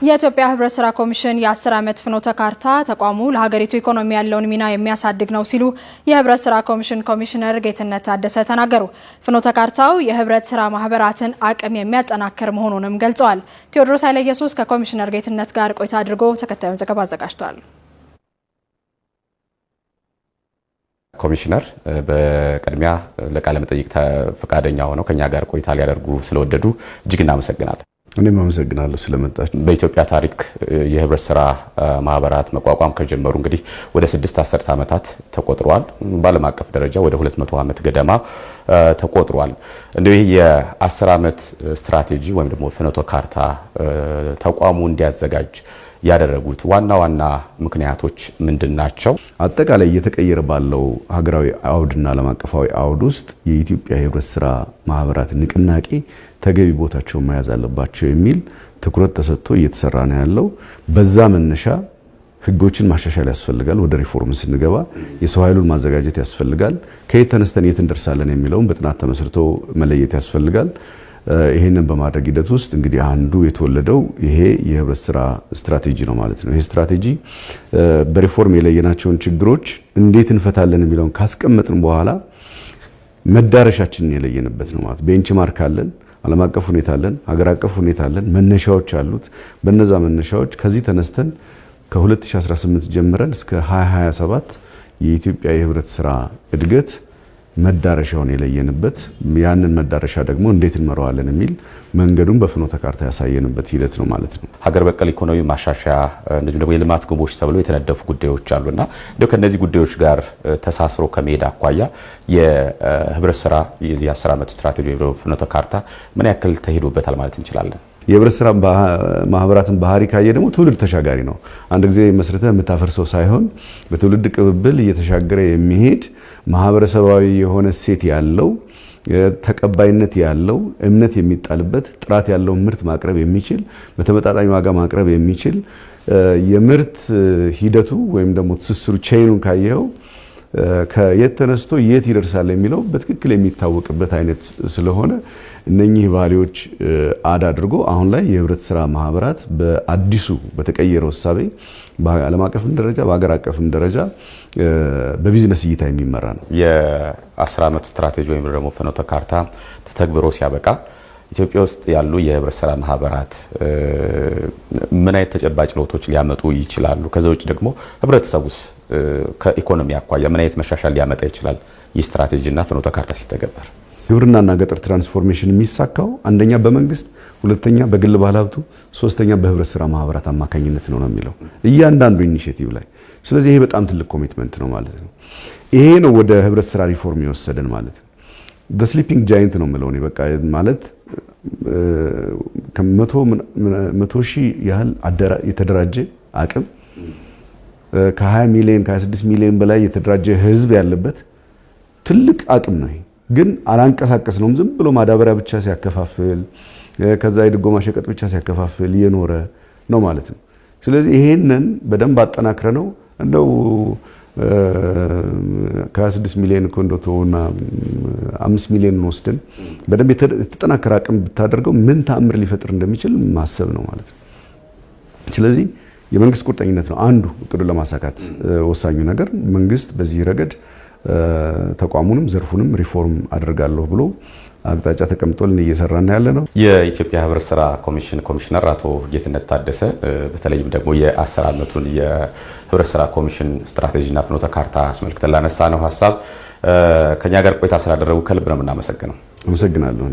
የኢትዮጵያ ህብረት ስራ ኮሚሽን የ10 ዓመት ፍኖተ ካርታ ተቋሙ ለሀገሪቱ ኢኮኖሚ ያለውን ሚና የሚያሳድግ ነው ሲሉ የህብረት ስራ ኮሚሽን ኮሚሽነር ጌትነት ታደሰ ተናገሩ። ፍኖተ ካርታው የህብረት ስራ ማህበራትን አቅም የሚያጠናክር መሆኑንም ገልጸዋል። ቴዎድሮስ ኃይለ ኢየሱስ ከኮሚሽነር ጌትነት ጋር ቆይታ አድርጎ ተከታዩን ዘገባ አዘጋጅቷል። ኮሚሽነር በቅድሚያ ለቃለ መጠይቅ ፈቃደኛ ሆነው ከኛ ጋር ቆይታ ሊያደርጉ ስለወደዱ እጅግ እናመሰግናለን። እኔም አመሰግናለሁ ስለመጣችሁ። በኢትዮጵያ ታሪክ የህብረት ስራ ማህበራት መቋቋም ከጀመሩ እንግዲህ ወደ 6 ዓመታት ተቆጥሯል። በዓለም አቀፍ ደረጃ ወደ 200 ዓመት ገደማ ተቆጥሯል። እንደው ይህ የ10 ዓመት ስትራቴጂ ወይም ደግሞ ፍኖተ ካርታ ተቋሙ እንዲያዘጋጅ ያደረጉት ዋና ዋና ምክንያቶች ምንድናቸው? አጠቃላይ እየተቀየረ ባለው ሀገራዊ አውድና ዓለም አቀፋዊ አውድ ውስጥ የኢትዮጵያ የህብረት ስራ ማህበራት ንቅናቄ ተገቢ ቦታቸውን መያዝ አለባቸው የሚል ትኩረት ተሰጥቶ እየተሰራ ነው ያለው። በዛ መነሻ ህጎችን ማሻሻል ያስፈልጋል። ወደ ሪፎርም ስንገባ የሰው ኃይሉን ማዘጋጀት ያስፈልጋል። ከየት ተነስተን የት እንደርሳለን የሚለውን በጥናት ተመስርቶ መለየት ያስፈልጋል። ይሄንን በማድረግ ሂደት ውስጥ እንግዲህ አንዱ የተወለደው ይሄ የህብረት ስራ ስትራቴጂ ነው ማለት ነው። ይሄ ስትራቴጂ በሪፎርም የለየናቸውን ችግሮች እንዴት እንፈታለን የሚለውን ካስቀመጥን በኋላ መዳረሻችንን የለየንበት ነው ማለት። ቤንችማርክ አለን፣ ዓለም አቀፍ ሁኔታ አለን፣ ሀገር አቀፍ ሁኔታ አለን፣ መነሻዎች አሉት። በእነዛ መነሻዎች ከዚህ ተነስተን ከ2018 ጀምረን እስከ 2027 የኢትዮጵያ የህብረት ስራ እድገት መዳረሻውን የለየንበት ያንን መዳረሻ ደግሞ እንዴት እንመራዋለን የሚል መንገዱን በፍኖተ ካርታ ያሳየንበት ሂደት ነው ማለት ነው። ሀገር በቀል ኢኮኖሚ ማሻሻያ እንደዚህ ደግሞ የልማት ግቦች ተብለው የተነደፉ ጉዳዮች አሉና እንደው ከነዚህ ጉዳዮች ጋር ተሳስሮ ከመሄድ አኳያ የህብረት ስራ የ10 ዓመት ስትራቴጂ ወይም ፍኖተ ካርታ ምን ያክል ተሄዶበታል ማለት እንችላለን? የህብረት ስራ ማህበራትን ባህሪ ካየ ደግሞ ትውልድ ተሻጋሪ ነው። አንድ ጊዜ መስረተ የምታፈርሰው ሳይሆን በትውልድ ቅብብል እየተሻገረ የሚሄድ ማህበረሰባዊ የሆነ ሴት ያለው ተቀባይነት ያለው እምነት የሚጣልበት ጥራት ያለው ምርት ማቅረብ የሚችል በተመጣጣኝ ዋጋ ማቅረብ የሚችል የምርት ሂደቱ ወይም ደግሞ ትስስሩ ቼይኑን ካየው ከየት ተነስቶ የት ይደርሳል የሚለው በትክክል የሚታወቅበት አይነት ስለሆነ እነኚህ ቫልዩዎች አድ አድርጎ አሁን ላይ የህብረት ስራ ማህበራት በአዲሱ በተቀየረው እሳቤ በዓለም አቀፍም ደረጃ በአገር አቀፍም ደረጃ በቢዝነስ እይታ የሚመራ ነው። የ10 ዓመት ስትራቴጂ ወይም ደግሞ ፍኖተ ካርታ ተተግብሮ ሲያበቃ ኢትዮጵያ ውስጥ ያሉ የህብረት ስራ ማህበራት ምን አይነት ተጨባጭ ለውጦች ሊያመጡ ይችላሉ? ከዛ ውጭ ደግሞ ህብረተሰቡስ ከኢኮኖሚ አኳያ ምን አይነት መሻሻል ሊያመጣ ይችላል? ይህ ስትራቴጂና ፍኖተ ካርታ ሲተገበር ግብርናና ገጠር ትራንስፎርሜሽን የሚሳካው አንደኛ በመንግስት፣ ሁለተኛ በግል ባለሀብቱ፣ ሶስተኛ በህብረት ስራ ማህበራት አማካኝነት ነው የሚለው እያንዳንዱ ኢኒሼቲቭ ላይ። ስለዚህ ይሄ በጣም ትልቅ ኮሚትመንት ነው ማለት ነው። ይሄ ነው ወደ ህብረት ስራ ሪፎርም የወሰደን ማለት ነው። ስሊፒንግ ጃይንት ነው የምለው በቃ ማለት ከመቶ ሺህ ያህል የተደራጀ አቅም ከ20 ሚሊዮን ከ26 ሚሊዮን በላይ የተደራጀ ህዝብ ያለበት ትልቅ አቅም ነው። ግን አላንቀሳቀስነውም። ዝም ብሎ ማዳበሪያ ብቻ ሲያከፋፍል ከዛ የድጎማ ሸቀጥ ብቻ ሲያከፋፍል የኖረ ነው ማለት ነው። ስለዚህ ይሄንን በደንብ አጠናክረ ነው እንደው ከ26 ሚሊዮን ኮንዶቶና 5 ሚሊዮን ወስደን በደንብ የተጠናከረ አቅም ብታደርገው ምን ተአምር ሊፈጥር እንደሚችል ማሰብ ነው ማለት ነው። ስለዚህ የመንግስት ቁርጠኝነት ነው አንዱ እቅዱን ለማሳካት ወሳኙ ነገር። መንግስት በዚህ ረገድ ተቋሙንም ዘርፉንም ሪፎርም አድርጋለሁ ብሎ አቅጣጫ ተቀምጦልን እየሰራና ያለ ነው። የኢትዮጵያ ህብረት ስራ ኮሚሽን ኮሚሽነር አቶ ጌትነት ታደሰ በተለይም ደግሞ የ10 ዓመቱን የህብረት ስራ ኮሚሽን ስትራቴጂና ፍኖተ ካርታ አስመልክተን ላነሳነው ሀሳብ ከኛ ጋር ቆይታ ስላደረጉ ከልብ ነው የምናመሰግነው። አመሰግናለሁ።